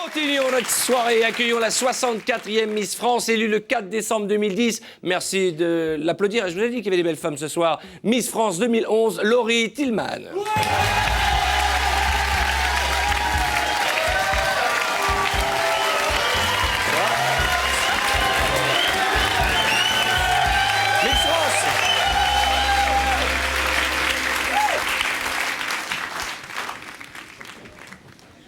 Continuons notre soirée, accueillons la 64e Miss France, élue le 4 décembre 2010. Merci de l'applaudir. Je vous ai dit qu'il y avait des belles femmes ce soir. Miss France 2011, Laurie Tillman. Miss France.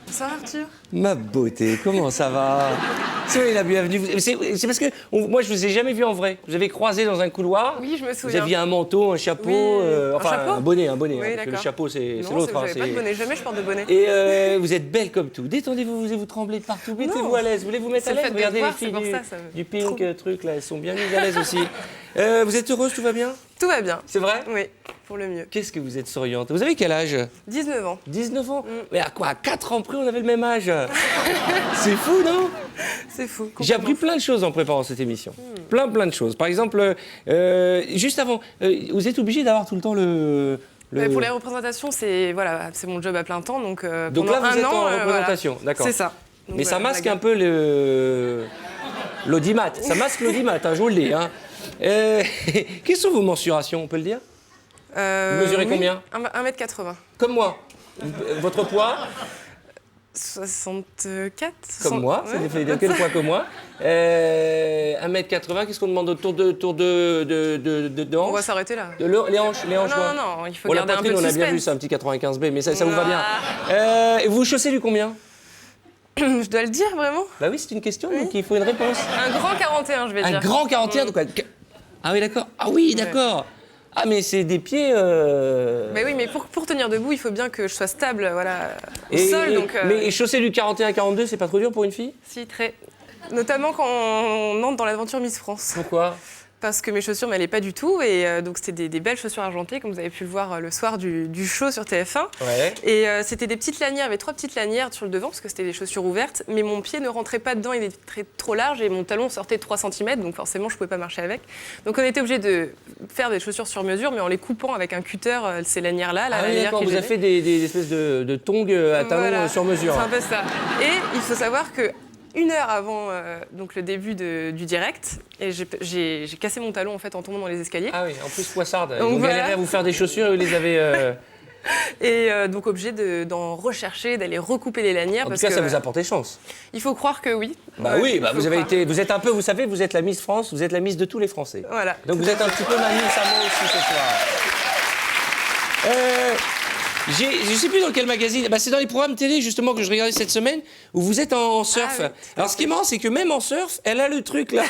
Bonsoir Arthur. Ma beauté, comment ça va? Soyez la bienvenue. C'est parce que moi, je vous ai jamais vu en vrai. Vous avez croisé dans un couloir. Oui, je me Vous souviens. aviez un manteau, un chapeau, Oui. enfin Un chapeau un bonnet. Oui, Hein, parce que le d'accord. chapeau, c'est Non, l'autre. j'avais pas de bonnet, jamais je porte de bonnet. Et vous êtes belle comme tout. Détendez-vous, vous tremblez de partout. Mettez-vous à l'aise. Voulez-vous mettre C'est à le l'aise? fait de Regardez voir, les filles c'est pour ça, ça me du pink trouble. truc là, elles sont bien mises à l'aise aussi. Vous êtes heureuse, tout va bien? Tout va bien. C'est vrai? Oui, pour le mieux. Qu'est-ce que vous êtes souriante? Vous avez quel âge? 19 ans. 19 ans? Mais à quoi? À 4 ans près, on avait le même âge. C'est fou, non? C'est fou. J'ai appris plein de choses en préparant cette émission. Plein de choses. Par exemple, juste avant, vous êtes obligé d'avoir tout le temps le... Pour les représentations, c'est voilà, c'est mon job à plein temps, donc Donc pendant là, vous un êtes an, en voilà. représentation, d'accord. C'est ça. Donc, Mais ça voilà, masque la un peu l'audimat. Ça masque l'audimat, hein, je vous le dis. Hein. Quelles sont vos mensurations, on peut le dire? Vous mesurez combien? 1m80. Comme moi. Votre poids? 64. Comme moi, Ouais. c'est de quel poids que moi? 1m80, qu'est-ce qu'on demande autour de On hanches? va s'arrêter là. Les hanches, Non, quoi. non, il faut Bon, la garder un peu poitrine, de on a bien vu, suspense. c'est un petit 95B, mais ça vous va Ah. bien. Et vous chaussez du combien? Je dois le dire vraiment. Bah oui, c'est une question, donc il faut une réponse. Un grand 41, je vais Un dire. grand 41, donc... Ah oui, d'accord. Ah oui, d'accord. Ah, mais c'est des pieds... Mais oui, mais pour tenir debout, il faut bien que je sois stable, voilà, au sol. Donc, Mais chausser du 41-42, c'est pas trop dur pour une fille? si, très. Notamment quand on entre dans l'aventure Miss France. Pourquoi? Parce que mes chaussures m'allaient pas du tout. Et donc, c'était des belles chaussures argentées, comme vous avez pu le voir le soir du show sur TF1. Ouais. Et c'était des petites lanières, il y avait 3 petites lanières sur le devant, parce que c'était des chaussures ouvertes. Mais mon pied ne rentrait pas dedans, il était trop large et mon talon sortait de 3 cm. Donc, forcément, je pouvais pas marcher avec. Donc, on était obligé de faire des chaussures sur mesure, mais en les coupant avec un cutter, ces lanières-là. Ah la oui, lanière d'accord, que vous avez j'avais. fait des espèces de tongs à talons Voilà, sur mesure. C'est un peu ça. Et il faut savoir que 1 heure avant donc le début du direct, et j'ai cassé mon talon en fait en tombant dans les escaliers. Ah oui, en plus poissarde. Donc Vous voilà. galérez à vous faire des chaussures et vous les avez... Et donc obligé d'en rechercher, d'aller recouper les lanières. En tout parce cas, que, ça vous a porté chance. il faut croire que oui. Bah Ouais, oui, il bah faut vous avez croire. été... Vous êtes un peu, vous savez, vous êtes la Miss France, vous êtes la Miss de tous les Français. Voilà. Donc vous êtes un petit peu ma Miss à moi aussi ce soir. Je sais plus dans quel magazine, bah, c'est dans les programmes télé justement que je regardais cette semaine où vous êtes en surf. Ah oui, Alors ce qui est marrant, c'est que même en surf, elle a le truc là.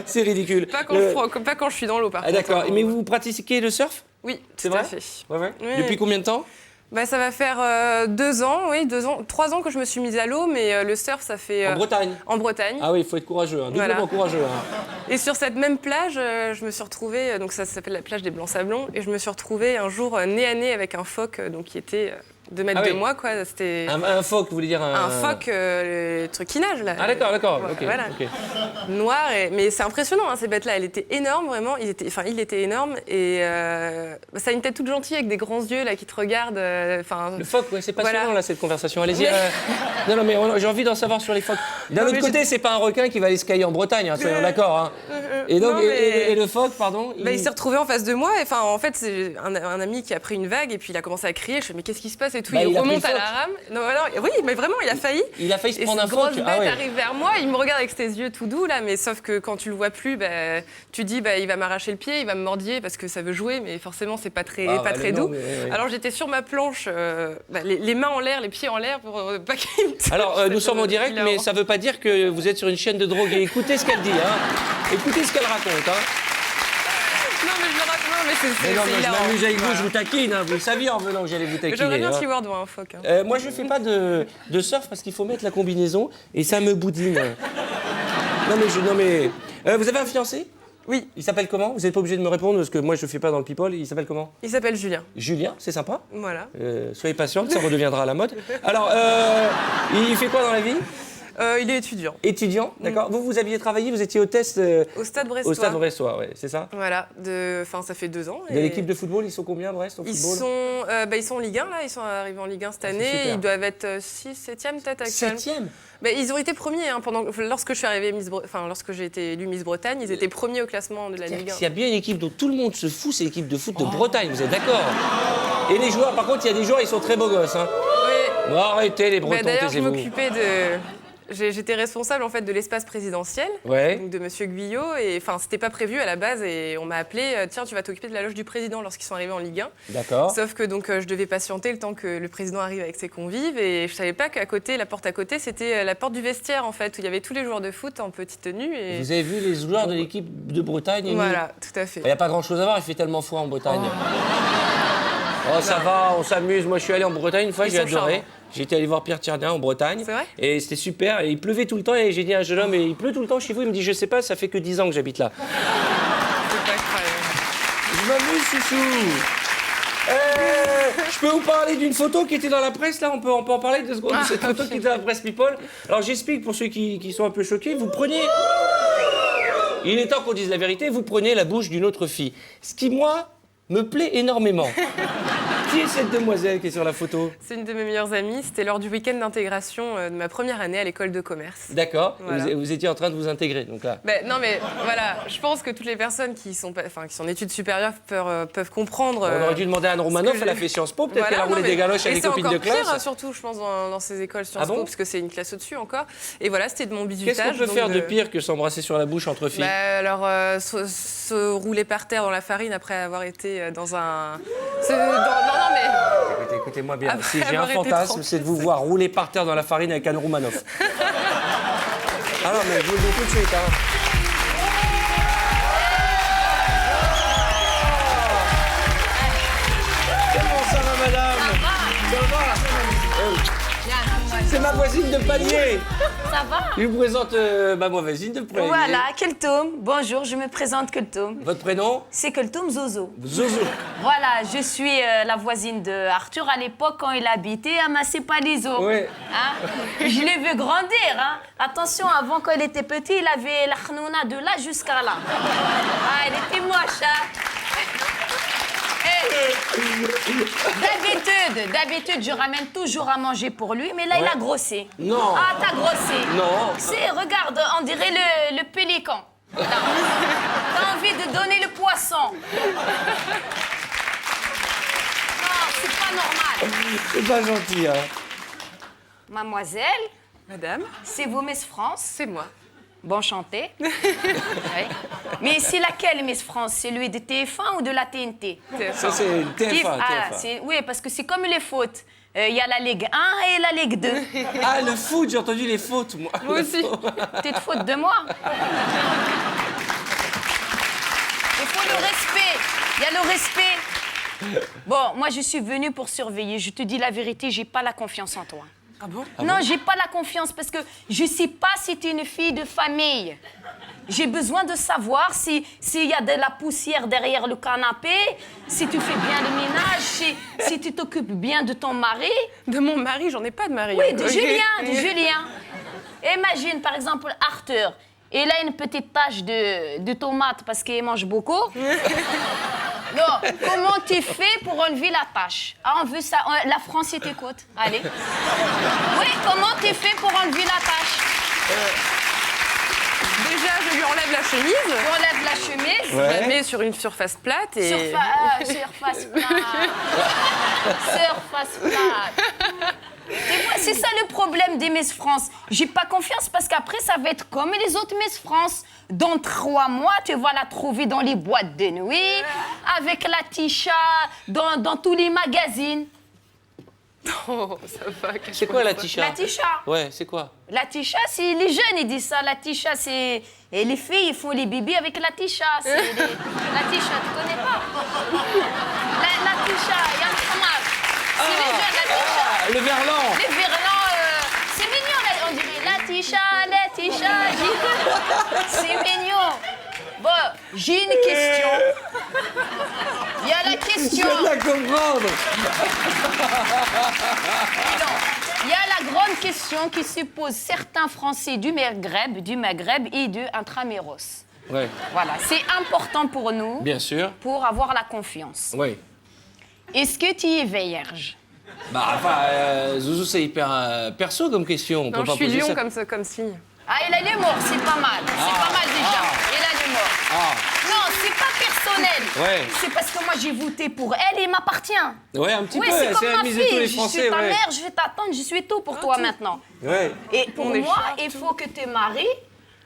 C'est ridicule. Pas quand je suis dans l'eau par Ah contre. d'accord, mais vous pratiquez le surf? Oui, C'est tout à vrai? fait. Ouais. Oui. Depuis combien de temps? Bah, ça va faire 2 ans, oui, 2 ans, 3 ans que je me suis mise à l'eau, mais le surf, ça fait... En Bretagne? En Bretagne. Ah oui, il faut être courageux, hein, doublement Voilà. courageux. Hein. Et sur cette même plage, je me suis retrouvée, donc ça s'appelle la plage des Blancs-Sablons, et je me suis retrouvée un jour nez à nez avec un phoque donc, qui était 2 mètres Ah de oui. moi. Quoi. C'était Un phoque, vous voulez dire un phoque, le truc qui nage, là. Ah d'accord, ok. Voilà. Ok. Noir, mais c'est impressionnant, hein, ces bêtes-là. Elle était énorme, vraiment. Il était énorme, et ça a une tête toute gentille avec des grands yeux là, qui te regardent. Le phoque, ouais, c'est passionnant Voilà. là cette conversation. Allez-y. Mais- Non, mais j'ai envie d'en savoir sur les phoques. D'un Non, autre mais côté, c'est pas un requin qui va aller skier en Bretagne, hein, soyons d'accord. Hein. Et donc, Non, mais- et le phoque, pardon Il s'est retrouvé en face de moi. Enfin, en fait, c'est un ami qui a pris une vague et puis il a commencé à crier. Je fais mais qu'est-ce qui se passe et tout. Bah, il il a pris remonte le à la phoque. rame. Non, alors, oui, mais vraiment, il a failli. Il a failli se Et prendre un cette grosse phoque. bête Ah ouais. arrive vers moi. Il me regarde avec ses yeux tout doux là, mais sauf que quand tu le vois plus, bah, tu dis bah, il va m'arracher le pied, il va me mordiller parce que ça veut jouer, mais forcément c'est pas très Ah, pas bah, très non, doux. mais, ouais. Alors j'étais sur ma planche, les mains en l'air, les pieds en l'air pour pas qu'il me touche. Alors, nous sommes en direct, hilarant. mais ça veut pas dire que vous êtes sur une chaîne de drogués. Écoutez ce qu'elle dit. Hein. Écoutez ce qu'elle raconte. Hein. Non mais je le raconte, non, mais c'est Mais non, mais je hilarant. m'amuse avec vous, Voilà. je vous taquine. Hein. Vous le saviez en venant que j'allais vous Mais taquiner. j'aimerais bien hein. t'y voir devant un phoque. Hein. Moi, je fais pas de surf parce qu'il faut mettre la combinaison et ça me boudine. non, mais... vous avez un fiancé? Oui, Il s'appelle comment? Vous n'êtes pas obligé de me répondre parce que moi, je ne fais pas dans le people. Il s'appelle comment? il s'appelle Julien. Julien, c'est sympa. Voilà. Soyez patiente, ça redeviendra à la mode. Alors, il fait quoi dans la vie? Il est étudiant. Étudiant, d'accord. Vous aviez travaillé, vous étiez hôtesse Au Stade Brestois. au Stade Brestois, ouais, c'est ça? Voilà, ça fait 2 ans. De l'équipe de football, ils sont combien, Brest, au football? Ils sont en Ligue 1, là. Ils sont arrivés en Ligue 1 cette année. super. Ils doivent être 6, 7e peut-être actuellement. 7e? Ils ont été premiers lorsque je suis arrivée lorsque j'ai été élue Miss Bretagne, ils étaient premiers au classement de la Ligue 1. S'il y a bien une équipe dont tout le monde se fout, c'est l'équipe de foot de Bretagne, vous êtes d'accord? Et les joueurs, par contre, il y a des joueurs, ils sont très beaux gosses. Hein. Oui. Bon, arrêtez les Bretons, D'ailleurs, je taisez-vous. m'occupais de... J'étais responsable en fait de l'espace présidentiel, Ouais. donc de Monsieur Guyot, et c'était pas prévu à la base, et on m'a appelé, tiens, tu vas t'occuper de la loge du président lorsqu'ils sont arrivés en Ligue 1. D'accord. Sauf que je devais patienter le temps que le président arrive avec ses convives, et je savais pas qu'à côté, la porte à côté, c'était la porte du vestiaire en fait, où il y avait tous les joueurs de foot en petite tenue. Et... Vous avez vu les joueurs de l'équipe de Bretagne? Voilà, tout à fait. Il n'y a pas grand-chose à voir, il fait tellement froid en Bretagne. Oh, ça va, on s'amuse. Moi, je suis allé en Bretagne une fois, Ils j'ai sont adoré. charmants. J'étais allé voir Pierre Tiernin en Bretagne. C'est vrai? Et c'était super. Et il pleuvait tout le temps. Et j'ai dit à un jeune homme, et il pleut tout le temps chez vous? Il me dit, je sais pas, ça fait que 10 ans que j'habite là. C'est pas incroyable. Je m'amuse, chouchou. Je peux vous parler d'une photo qui était dans la presse, là? On peut en parler 2 secondes de cette photo qui était dans la presse People. Alors, j'explique pour ceux qui sont un peu choqués. Vous prenez... Il est temps qu'on dise la vérité. Vous prenez la bouche d'une autre fille. Ce qui, moi, me plaît énormément. Qui est cette demoiselle qui est sur la photo? C'est une de mes meilleures amies. C'était lors du week-end d'intégration de ma première année à l'école de commerce. D'accord. Voilà. Vous étiez en train de vous intégrer, donc là. Non, mais voilà, je pense que toutes les personnes qui sont en études supérieures peuvent comprendre. On aurait dû demander à Anne Romanoff, que elle a j'ai- fait Sciences Po, peut-être Voilà, qu'elle a roulé non, des mais- galoches avec et des copines de c'est encore classe. pire, surtout, je pense, dans ces écoles Sciences Ah bon Po, parce que c'est une classe au-dessus encore. Et voilà, c'était de mon bizutage. Qu'est-ce qu'on peut donc faire de pire que s'embrasser sur la bouche entre filles? Se rouler par terre dans la farine après avoir été dans un... Non, mais... Écoutez-moi bien, Après si j'ai un avoir été fantasme, trempée, c'est de vous voir rouler par terre dans la farine avec Anne Romanoff. Ah non, mais je vous le dis tout de suite, hein. Comment ça va, madame? Ça va? C'est ma voisine de palier. Ça va? Je vous présente ma voisine de palier. Voilà, Keltoum. Bonjour, je me présente Keltoum. Votre prénom? C'est Keltoum Zozo. Zozo. Voilà, je suis la voisine de Arthur à l'époque quand il habitait à Massé-Palizo. Oui. Hein? Je l'ai vu grandir. Hein? Attention, avant qu'il était petit, il avait la khnouna de là jusqu'à là. Ah, il était moche, hein? D'habitude, je ramène toujours à manger pour lui, mais là, il a grossi. Non. Ah, t'as grossi. Non. C'est, regarde, on dirait le pélican. Là. T'as envie de donner le poisson. Non, c'est pas normal. C'est pas gentil, hein. Mademoiselle, Madame, c'est vous, Miss France? c'est moi. Bon chanté. Oui. Mais c'est laquelle, Miss France? C'est lui de TF1 ou de la TNT? Ça, c'est TF1. TF1. Oui, parce que c'est comme les foot. Il y a la Ligue 1 et la Ligue 2. Ah, le foot, j'ai entendu les fautes, moi. Moi aussi. Tu te fous de moi? Il faut le respect. Il y a le respect. Bon, moi, je suis venue pour surveiller. Je te dis la vérité, j'ai pas la confiance en toi. Ah bon? Non, j'ai pas la confiance parce que je sais pas si tu es une fille de famille. J'ai besoin de savoir s'il y a de la poussière derrière le canapé, si tu fais bien le ménage, si tu t'occupes bien de ton mari. De mon mari, j'en ai pas de mari. Oui, de Ok. Julien. Imagine, par exemple, Arthur. Il a une petite tache de tomate parce qu'il mange beaucoup. Non, comment tu fais pour enlever la tache? Ah, on veut ça. La France t'écoute. Allez. Oui, comment tu fais pour enlever la tache? Déjà, je lui enlève la chemise. Tu enlèves la chemise. Je la mets sur une surface plate et... Surface plate. Surface plate. Et moi, c'est ça le problème des Miss France. J'ai pas confiance parce qu'après, ça va être comme les autres Miss France. Dans 3 mois, tu vas la trouver dans les boîtes de nuit, avec la Tisha, dans tous les magazines. Oh, ça va. C'est quoi la Tisha? La Tisha. Ouais, c'est quoi? La Tisha, c'est les jeunes, ils disent ça. La Tisha, c'est... Et les filles, ils font les bébés avec la Tisha. La Tisha, tu connais pas? La Tisha, il y a un fromage. C'est les jeunes, la Tisha. Ah, le verlan. Les verlans, c'est mignon, là. On dirait la Tisha, c'est mignon. Bon, j'ai une question. Il y a la Je question. viens de la comprendre. Non, il y a la grande question qui se pose certains Français du Maghreb et de Intramuros. Ouais, Voilà, c'est important pour nous, bien sûr. pour avoir la confiance. Oui. Est-ce que tu es vierge? Bah, enfin, Zouzou, c'est hyper perso comme question. On peut Non, pas je suis poser lion ça. comme signe. Ah, il a l'humour, c'est pas mal. C'est pas mal déjà. Il a l'humour. Ah, Non, c'est pas personnel. Ouais. C'est parce que moi j'ai voté pour elle et il m'appartient. ouais, un petit Oui, peu. c'est comme la ma mise de tous fille. les Je Français. suis ta Ouais. mère, je vais t'attendre, je suis tout pour toi maintenant. Ouais. Et pour On est moi, charte, il faut que tu te maries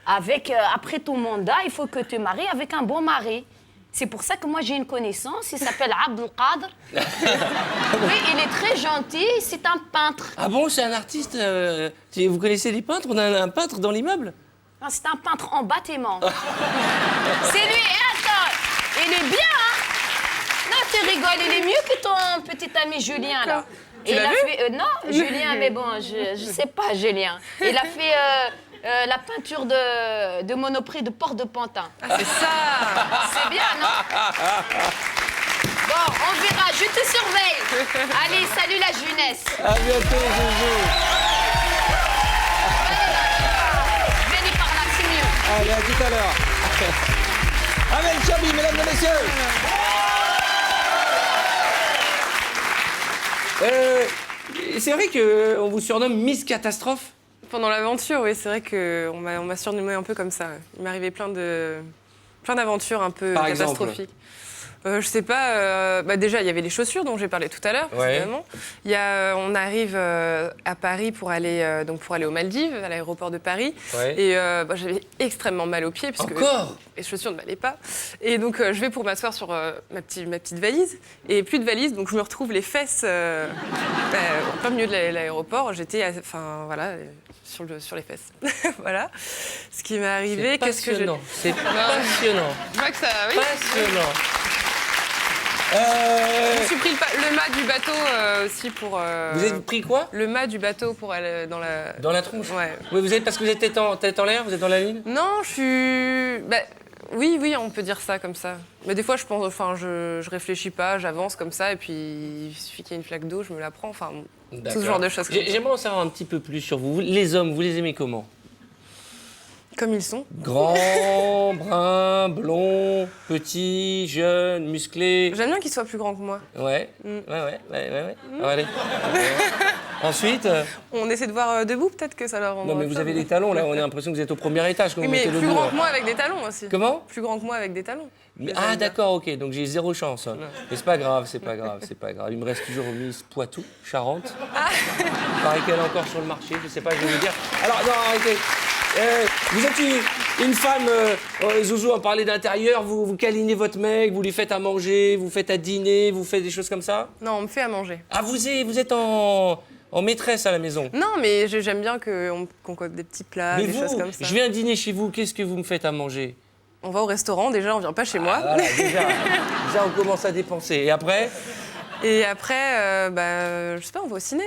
avec, après ton mandat, il faut que tu te maries avec un bon mari. C'est pour ça que moi j'ai une connaissance, il s'appelle Abdelkader. Oui, il est très gentil, c'est un peintre. Ah bon, c'est un artiste vous connaissez les peintres? On a un peintre dans l'immeuble? Non, c'est un peintre en bâtiment. C'est lui, et attends, il est bien, hein? Non, tu rigoles, il est mieux que ton petit ami Julien, là. Tu Et l'as il a vu fait, non, Julien, mais bon, je sais pas, Julien. Il a fait la peinture de Monoprix de Port-de-Pantin. Ah, c'est ça. C'est bien, non? Bon, on verra, je te surveille. Allez, salut la jeunesse. À bientôt, Zouzou. Venez par là, c'est mieux. Allez, à tout à l'heure. Amel Chabi, mesdames et messieurs. C'est vrai qu'on vous surnomme Miss Catastrophe? Pendant l'aventure, oui, c'est vrai qu'on m'a surnommé un peu comme ça. Il m'est arrivé plein d'aventures un peu Par exemple catastrophiques. Je sais pas. Déjà, il y avait les chaussures dont j'ai parlé tout à l'heure, Ouais. évidemment. On arrive à Paris pour aller aux Maldives, à l'aéroport de Paris. Ouais. Et j'avais extrêmement mal aux pieds parce que Encore? les chaussures ne m'allaient pas. Et donc, je vais pour m'asseoir sur ma petite valise. Et plus de valise, donc je me retrouve les fesses en plein milieu de l'aéroport. J'étais, sur les fesses. Voilà. Ce qui m'est arrivé, qu'est-ce que je... passionnant. C'est passionnant. Je vois que ça... Oui. Passionnant. Je me suis pris le mât du bateau aussi pour... Vous avez pris quoi? Le mât du bateau pour aller dans la... Dans la tronche? Ouais. Oui, parce que vous êtes tête en l'air, vous êtes dans la lune? Non, je suis... Oui, on peut dire ça comme ça. Mais des fois, je pense, je réfléchis pas, j'avance comme ça, et puis il suffit qu'il y ait une flaque d'eau, je me la prends, enfin, tout ce genre de choses. Comme ça. J'aimerais en savoir un petit peu plus sur vous. Les hommes, vous les aimez comment? Comme ils sont. Grands, bruns, blonds, petits, jeunes, musclés. J'aime bien qu'ils soient plus grands que moi. Ouais. Ouais. Allez. Ensuite. On essaie de voir debout, peut-être que ça leur rendra. Non, mais vous avez des talons, là. On a l'impression que vous êtes au premier étage quand Oui, vous mais mettez plus debout. grand que moi avec des talons aussi. Comment? Plus grand que moi avec des talons. Ah, d'accord, ok. Donc j'ai zéro chance. Mais c'est pas grave. Il me reste toujours Miss Poitou, Charente. Il paraît qu'elle est encore sur le marché. Je sais pas, je vais vous dire. Alors, non, arrêtez. Vous êtes une femme, Zouzou en parlait d'intérieur, vous câlinez votre mec, vous lui faites à manger, vous faites à dîner, vous faites des choses comme ça? Non, on me fait à manger. Ah, vous êtes en maîtresse à la maison? Non, mais j'aime bien qu'on coque des petits plats, Mais des choses vous, comme ça. je viens dîner chez vous, qu'est-ce que vous me faites à manger? On va au restaurant, déjà, on vient pas chez moi. Voilà, déjà, on commence à dépenser. Et après? Et après, je sais pas, on va au ciné.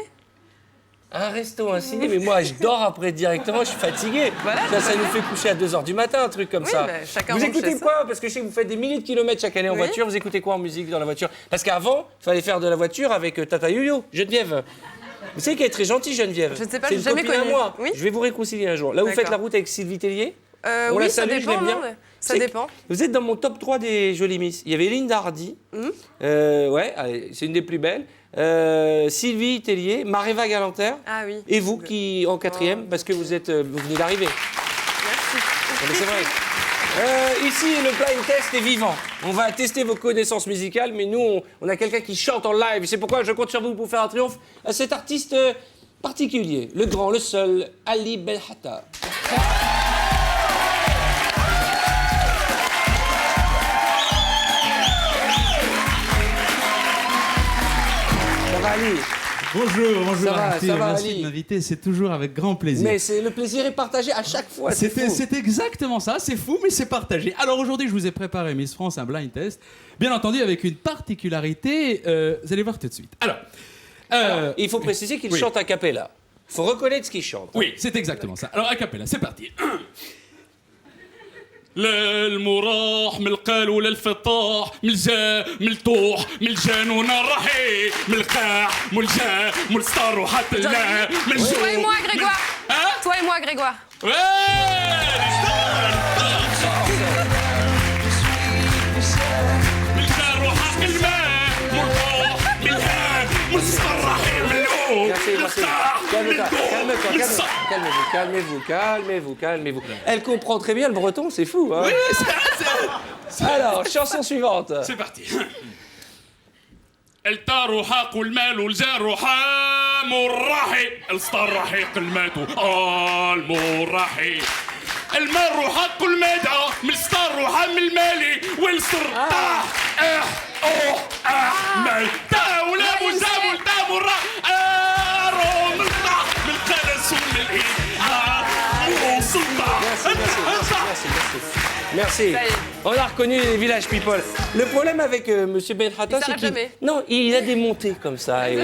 Un resto, un ciné, mais moi je dors après directement, je suis fatigué. Voilà. Ça nous fait coucher à 2h du matin, un truc comme Oui, ça. bah, chacun vous rentre écoutez chez quoi? Parce que je sais que vous faites des milliers de kilomètres chaque année en Oui. voiture. Vous écoutez quoi en musique dans la voiture? Parce qu'avant, il fallait faire de la voiture avec Tata Yo-Yo, Geneviève. Vous savez qu'elle est très gentille, Geneviève. Je ne sais pas, c'est j'ai une jamais copine à connu. moi. Oui. Je vais vous réconcilier un jour. Là, vous faites D'accord. la route avec Sylvie Tellier. On Oui, la ça salue, je dépend, l'aime bien. non, ça C'est- dépend. Vous êtes dans mon top 3 des jolies Miss. Il y avait Linda Hardy. Ouais, allez, c'est une des plus belles. Sylvie Tellier, Maréva Galanter. Ah oui. Et vous qui en quatrième, parce que vous venez d'arriver. Merci. Mais c'est vrai. Ici, le blind test est vivant. On va tester vos connaissances musicales, mais nous, on a quelqu'un qui chante en live. C'est pourquoi je compte sur vous pour faire un triomphe à cet artiste particulier, le grand, le seul, Ali Belhatta. Ça va, Ali? Bonjour Ça va, Arthur, ça va, merci Ali. de m'inviter, c'est toujours avec grand plaisir. Mais le plaisir est partagé à chaque fois. C'est fou. C'est exactement ça, c'est fou mais c'est partagé. Alors aujourd'hui je vous ai préparé Miss France un blind test, bien entendu avec une particularité, vous allez voir tout de suite. Alors, Il faut préciser qu'il oui. chante a cappella. Il faut reconnaître ce qu'il chante. oui, c'est exactement ça. Alors a cappella, c'est parti. للمراح من القالو للفطاح من الجا من الطوح من الجانون الرحي من القاع من الجا من الستار وحتى لا من الجو. Toi et moi, Grégoire. Hein? Toi et moi, Grégoire. من الجار وحق الماء من الروح من الهاب من الستار الرحي من اليوم Merci, من merci. القاع من Calme-toi, الدوح calme-toi, calmez-vous, calmez-vous, calmez-vous. Elle comprend très bien le breton, c'est fou, hein. Alors, chanson suivante. C'est parti. التار حاق المال والجار حام الراحي الستار رحيق المات المراحي المال حق المدى من الستار وحام المالي والستر طاح مال تا ولا مجاب ولا مرا روم الطاح من القلس ومن الايد سلطة Merci. On a reconnu les village people. Le problème avec Monsieur Benrata, c'est s'arrête qu'il jamais. non, il a des montées comme ça et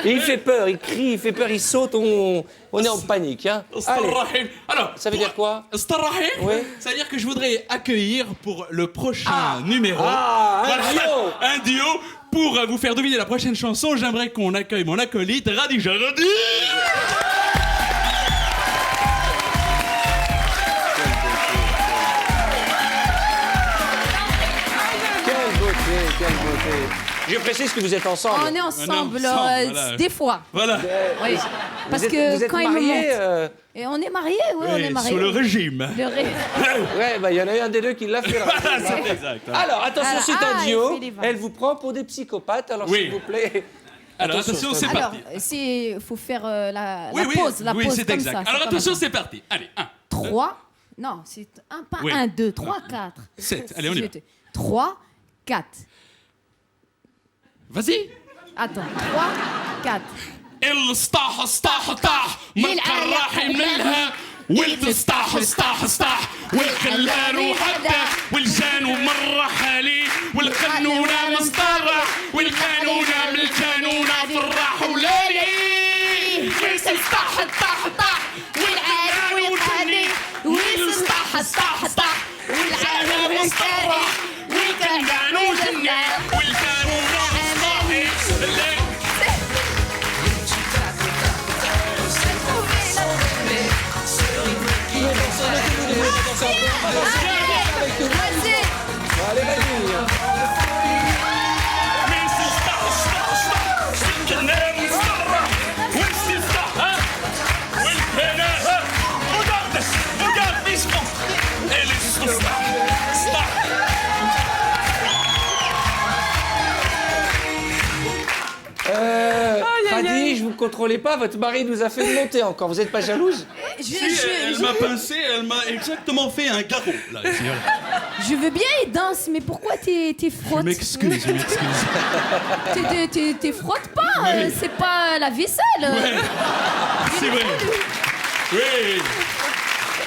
il fait peur, il crie, il fait peur, il saute, on est en panique. Hein. Allez, Alors, ça veut dire quoi? Starrahim, Oui. ça veut dire que je voudrais accueillir pour le prochain numéro un duo. un duo pour vous faire deviner la prochaine chanson. J'aimerais qu'on accueille mon acolyte Radi Jaradi. Quelle beauté, quelle beauté. Je précise que vous êtes ensemble. On est ensemble, voilà. des fois. Voilà. Oui. Parce vous êtes, que vous êtes quand il me mariés, monte. Et on est mariés, oui, on est mariés. Sous le régime. Le ré- Ouais, bah il y en a eu un des deux qui l'a fait. là. C'est exact. Alors, attention, Alors, c'est un il duo. fait les vannes. Elle vous prend pour des psychopathes, alors Oui. s'il vous plaît. Alors attention, c'est Alors, parti. il faut faire la Oui, pause, la oui, pause c'est comme exact. ça. Alors attention, c'est parti. Allez, 1, 3, non, c'est un, pas Oui. 1, 2, 3, 4. 7. Allez, on y va. 3, 4. Vas-y. Attends, 3, 4. السطاح سطاح طاح من القراحي منها والسطاح سطاح سطاح والخلال وحتى والجان ومرة حالي والقنونة مسطرة والقانونة من الجانونة في الراح ولالي والسطاح طاح طاح والعارف والقاني والسطاح سطاح سطاح والعارف مسطرة والقنان وجنان والقانونة مسطرة Allez, vas-y. Radi, je vous contrôlez pas, votre mari nous a fait monter encore. Vous n'êtes pas jalouse? Elle m'a pincé, elle m'a exactement fait un garrot. Là, ici, voilà. Je veux bien, il danse, mais pourquoi t'es Je frotte? m'excuse. T'es frotte pas, c'est pas la vaisselle. C'est vrai. Oui.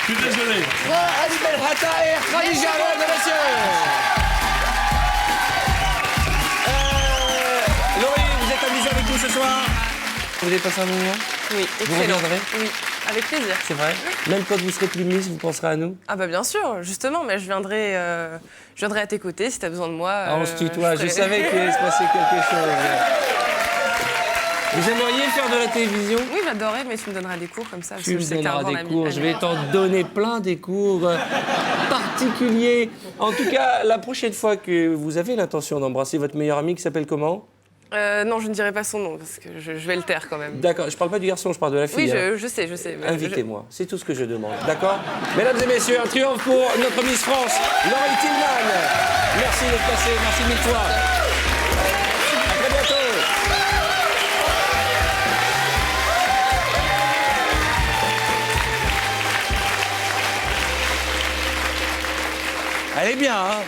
Je suis désolé. Ali Benrata et Radi Jarad, monsieur. Laurie, vous êtes amusée avec nous ce soir? Vous avez passé un bon moment? Oui, Vous excellent. reviendrez? Oui, avec plaisir. C'est vrai? Même quand vous serez plus Miss, vous penserez à nous? Ah bah bien sûr, justement, mais je viendrai à tes côtés si tu as besoin de moi. Ah, on se tutoie, je ferai- savais qu'il allait se passer quelque chose. Vous aimeriez faire de la télévision? Oui, j'adorerais, mais tu me donneras des cours comme ça. Parce Tu que me je sais que t'es un donneras bon des ami. cours, je vais t'en donner plein des cours particuliers. En tout cas, la prochaine fois que vous avez l'intention d'embrasser votre meilleur ami qui s'appelle comment? Non, je ne dirai pas son nom parce que je vais le taire quand même. D'accord, je parle pas du garçon, je parle de la fille. Oui, hein. je sais, je sais. mais Invitez-moi, c'est tout ce que je demande, d'accord? Mesdames et messieurs, un triomphe pour notre Miss France, Laurie Tillman. Merci d'être passée, merci mille fois. À très bientôt. Elle est bien, hein?